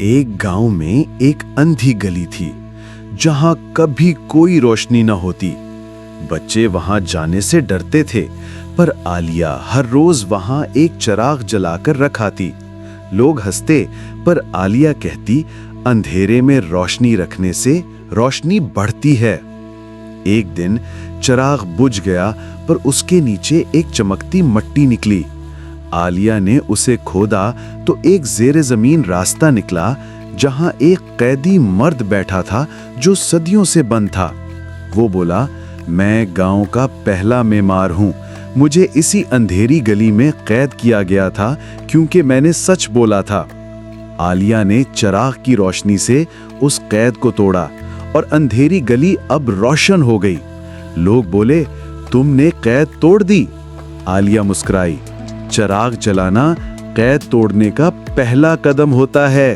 ایک گاؤں میں ایک اندھی گلی تھی جہاں کبھی کوئی روشنی نہ ہوتی۔ بچے وہاں جانے سے ڈرتے تھے، پر عالیہ ہر روز وہاں ایک چراغ جلا کر رکھاتی۔ لوگ ہنستے، پر عالیہ کہتی اندھیرے میں روشنی رکھنے سے روشنی بڑھتی ہے۔ ایک دن چراغ بجھ گیا، پر اس کے نیچے ایک چمکتی مٹی نکلی۔ عالیہ نے اسے کھودا تو ایک زیر زمین راستہ نکلا جہاں ایک قیدی مرد بیٹھا تھا جو صدیوں سے بند تھا۔ وہ بولا، میں گاؤں کا پہلا معمار ہوں، مجھے اسی اندھیری گلی میں قید کیا گیا تھا کیونکہ میں نے سچ بولا تھا۔ عالیہ نے چراغ کی روشنی سے اس قید کو توڑا اور اندھیری گلی اب روشن ہو گئی۔ لوگ بولے، تم نے قید توڑ دی۔ عالیہ مسکرائی، چراغ جلانا قید توڑنے کا پہلا قدم ہوتا ہے۔